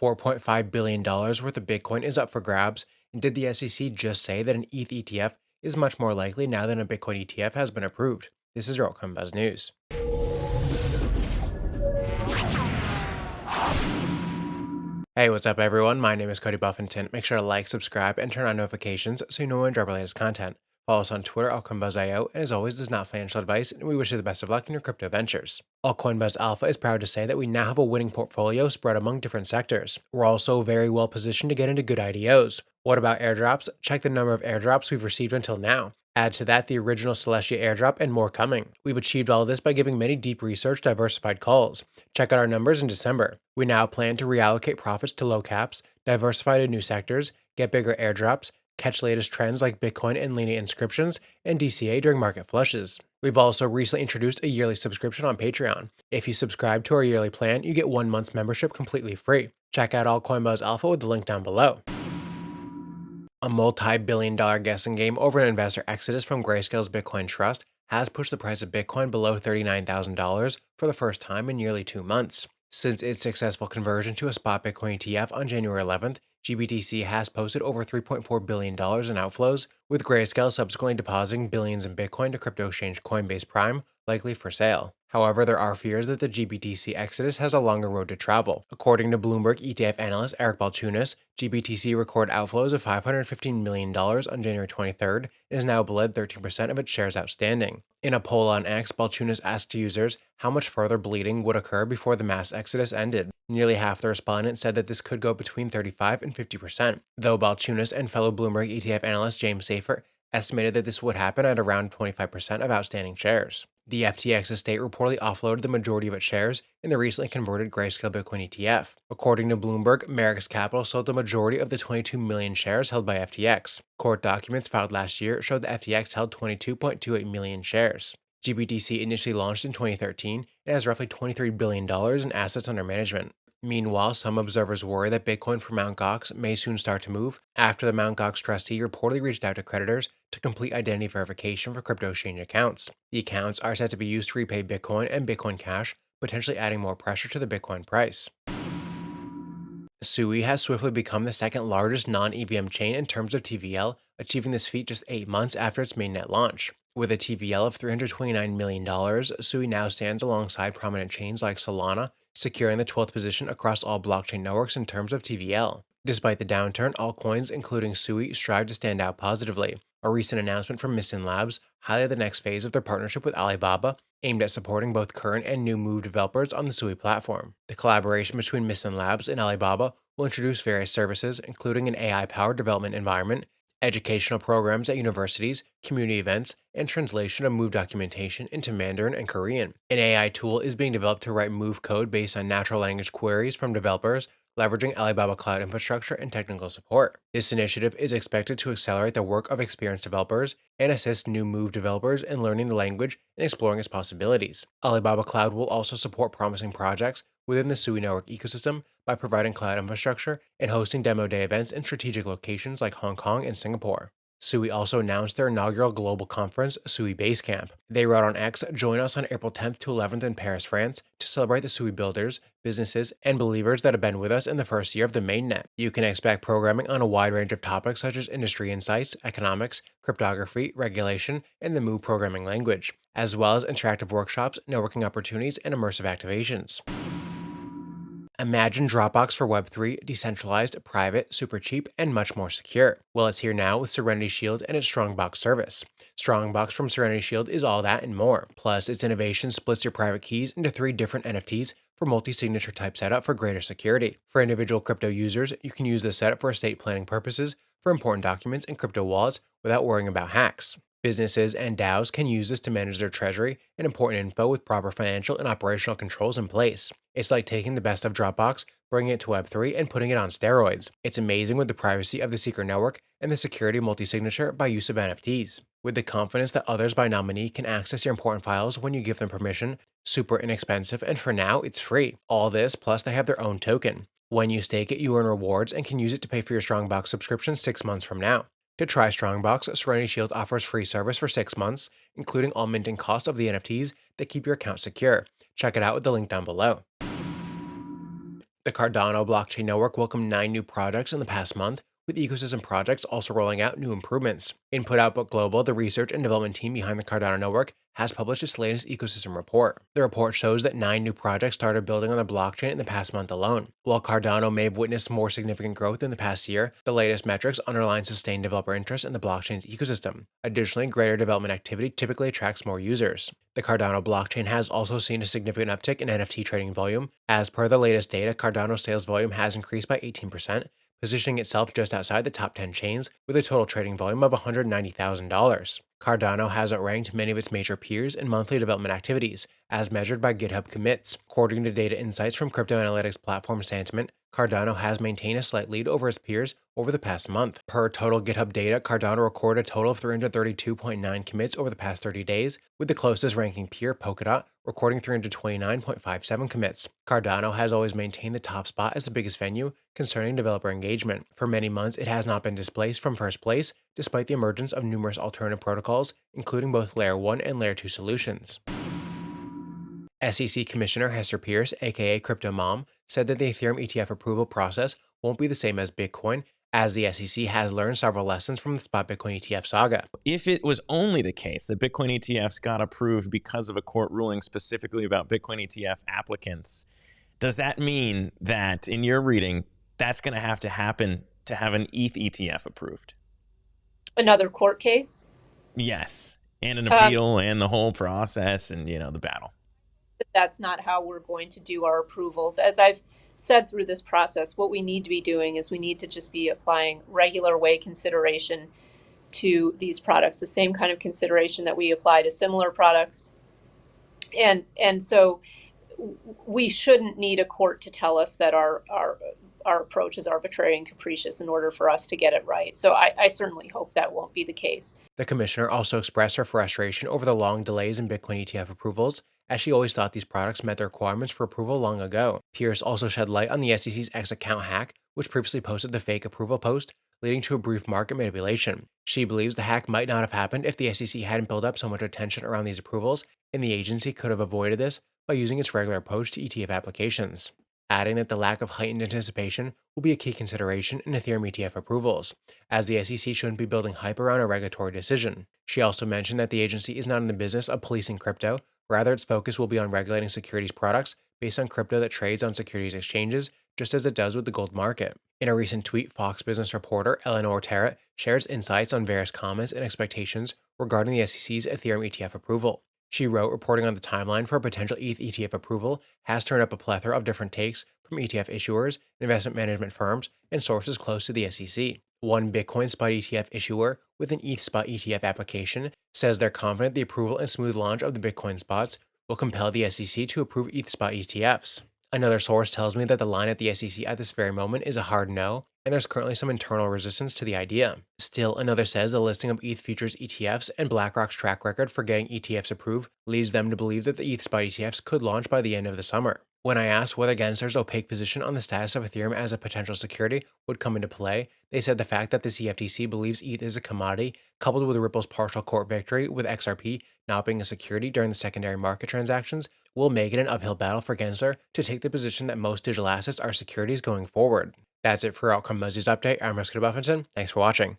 $4.5 billion worth of Bitcoin is up for grabs, and did the SEC just say that an ETH ETF is much more likely now that a Bitcoin ETF has been approved? This is your Altcoin Buzz News. Hey, what's up everyone? My name is Cody Buffington. Make sure to like, subscribe, and turn on notifications so you know when we drop our latest content. Follow us on Twitter, AltcoinBuzzIO, and as always, this is not financial advice, and we wish you the best of luck in your crypto ventures. Altcoin Buzz Alpha is proud to say that we now have a winning portfolio spread among different sectors. We're also very well positioned to get into good IDOs. What about airdrops? Check the number of airdrops we've received until now. Add to that the original Celestia airdrop and more coming. We've achieved all of this by giving many deep research diversified calls. Check out our numbers in December. We now plan to reallocate profits to low caps, diversify to new sectors, get bigger airdrops, catch latest trends like Bitcoin and Lena inscriptions, and DCA during market flushes. We've also recently introduced a yearly subscription on Patreon. If you subscribe to our yearly plan, you get 1 month's membership completely free. Check out Altcoin Buzz Alpha with the link down below. A multi-billion-dollar guessing game over an investor exodus from Grayscale's Bitcoin Trust has pushed the price of Bitcoin below $39,000 for the first time in nearly 2 months. Since its successful conversion to a spot Bitcoin ETF on January 11th, GBTC has posted over $3.4 billion in outflows, with Grayscale subsequently depositing billions in Bitcoin to crypto exchange Coinbase Prime, likely for sale. However, there are fears that the GBTC exodus has a longer road to travel. According to Bloomberg ETF analyst Eric Balchunas, GBTC recorded outflows of $515 million on January 23rd and has now bled 13% of its shares outstanding. In a poll on X, Balchunas asked users how much further bleeding would occur before the mass exodus ended. Nearly half the respondents said that this could go between 35 and 50%, though Balchunas and fellow Bloomberg ETF analyst James Safer estimated that this would happen at around 25% of outstanding shares. The FTX estate reportedly offloaded the majority of its shares in the recently converted Grayscale Bitcoin ETF. According to Bloomberg, Merrick's Capital sold the majority of the 22 million shares held by FTX. Court documents filed last year showed that FTX held 22.28 million shares. GBTC initially launched in 2013 and has roughly $23 billion in assets under management. Meanwhile, some observers worry that Bitcoin for Mt. Gox may soon start to move after the Mt. Gox trustee reportedly reached out to creditors to complete identity verification for crypto exchange accounts. The accounts are said to be used to repay Bitcoin and Bitcoin Cash, potentially adding more pressure to the Bitcoin price. Sui has swiftly become the second largest non-EVM chain in terms of TVL, achieving this feat just 8 months after its mainnet launch. With a TVL of $329 million, Sui now stands alongside prominent chains like Solana, securing the 12th position across all blockchain networks in terms of TVL. Despite the downturn, altcoins, including Sui, strive to stand out positively. A recent announcement from Mysten Labs highlighted the next phase of their partnership with Alibaba, aimed at supporting both current and new Move developers on the Sui platform. The collaboration between Mysten Labs and Alibaba will introduce various services, including an AI-powered development environment, educational programs at universities, community events, and translation of Move documentation into Mandarin and Korean. An AI tool is being developed to write Move code based on natural language queries from developers, leveraging Alibaba cloud infrastructure and technical support. This initiative is expected to accelerate the work of experienced developers and assist new Move developers in learning the language and exploring its possibilities. Alibaba Cloud will also support promising projects within the Sui network ecosystem by providing cloud infrastructure and hosting demo day events in strategic locations like Hong Kong and Singapore. Sui also announced their inaugural global conference, Sui Basecamp. They wrote on X, "Join us on April 10th to 11th in Paris, France, to celebrate the Sui builders, businesses, and believers that have been with us in the first year of the mainnet." You can expect programming on a wide range of topics such as industry insights, economics, cryptography, regulation, and the Move programming language, as well as interactive workshops, networking opportunities, and immersive activations. Imagine Dropbox for Web3, decentralized, private, super cheap, and much more secure. Well, it's here now with Serenity Shield and its Strongbox service. Strongbox from Serenity Shield is all that and more. Plus, its innovation splits your private keys into 3 different NFTs for multi-signature type setup for greater security. For individual crypto users, you can use this setup for estate planning purposes for important documents and crypto wallets without worrying about hacks. Businesses and DAOs can use this to manage their treasury and important info with proper financial and operational controls in place. It's like taking the best of Dropbox, bringing it to Web3, and putting it on steroids. It's amazing with the privacy of the secret network and the security of multi-signature by use of NFTs. With the confidence that others by nominee can access your important files when you give them permission, super inexpensive, and for now, it's free. All this, plus they have their own token. When you stake it, you earn rewards and can use it to pay for your Strongbox subscription 6 months from now. To try Strongbox, Serenity Shield offers free service for 6 months, including all minting costs of the NFTs that keep your account secure. Check it out with the link down below. The Cardano blockchain network welcomed 9 new projects in the past month, with ecosystem projects also rolling out new improvements. Input Output Global, the research and development team behind the Cardano network, has published its latest ecosystem report. The report shows that 9 new projects started building on the blockchain in the past month alone. While Cardano may have witnessed more significant growth in the past year, the latest metrics underline sustained developer interest in the blockchain's ecosystem. Additionally, greater development activity typically attracts more users. The Cardano blockchain has also seen a significant uptick in NFT trading volume. As per the latest data, Cardano sales volume has increased by 18%, positioning itself just outside the top 10 chains with a total trading volume of $190,000. Cardano has outranked many of its major peers in monthly development activities, as measured by GitHub commits. According to data insights from crypto analytics platform Sentiment, Cardano has maintained a slight lead over its peers over the past month. Per total GitHub data, Cardano recorded a total of 332.9 commits over the past 30 days, with the closest ranking peer, Polkadot, recording 329.57 commits. Cardano has always maintained the top spot as the biggest venue concerning developer engagement. For many months, it has not been displaced from first place, despite the emergence of numerous alternative protocols, including both Layer 1 and Layer 2 solutions. SEC Commissioner Hester Pierce, aka Crypto Mom, said that the Ethereum ETF approval process won't be the same as Bitcoin, as the SEC has learned several lessons from the spot Bitcoin ETF saga. If it was only the case that Bitcoin ETFs got approved because of a court ruling specifically about Bitcoin ETF applicants, does that mean that, in your reading, that's going to happen to have an ETH ETF approved? Another court case? Yes, and an appeal and the whole process and, the battle. That's not how we're going to do our approvals. As I've said through this process, what we need to be doing is we need to just be applying regular way consideration to these products, the same kind of consideration that we apply to similar products. And so we shouldn't need a court to tell us that our approach is arbitrary and capricious in order for us to get it right. So I certainly hope that won't be the case. The commissioner also expressed her frustration over the long delays in Bitcoin ETF approvals, as she always thought these products met the requirements for approval long ago. Pierce also shed light on the SEC's X account hack, which previously posted the fake approval post, leading to a brief market manipulation. She believes the hack might not have happened if the SEC hadn't built up so much attention around these approvals, and the agency could have avoided this by using its regular approach to ETF applications, adding that the lack of heightened anticipation will be a key consideration in Ethereum ETF approvals, as the SEC shouldn't be building hype around a regulatory decision. She also mentioned that the agency is not in the business of policing crypto, rather its focus will be on regulating securities products based on crypto that trades on securities exchanges, just as it does with the gold market. In a recent tweet, Fox Business reporter Eleanor Terrett shares insights on various comments and expectations regarding the SEC's Ethereum ETF approval. She wrote, reporting on the timeline for a potential ETH ETF approval has turned up a plethora of different takes from ETF issuers, investment management firms, and sources close to the SEC. One Bitcoin spot ETF issuer with an ETH spot ETF application says they're confident the approval and smooth launch of the Bitcoin spots will compel the SEC to approve ETH spot ETFs. Another source tells me that the line at the SEC at this very moment is a hard no, and there's currently some internal resistance to the idea. Still, another says a listing of ETH futures ETFs and BlackRock's track record for getting ETFs approved leads them to believe that the ETH spot ETFs could launch by the end of the summer. When I asked whether Gensler's opaque position on the status of Ethereum as a potential security would come into play, they said the fact that the CFTC believes ETH is a commodity, coupled with Ripple's partial court victory with XRP not being a security during the secondary market transactions, will make it an uphill battle for Gensler to take the position that most digital assets are securities going forward. That's it for Altcoin Buzz's update. I'm Cody Buffington. Thanks for watching.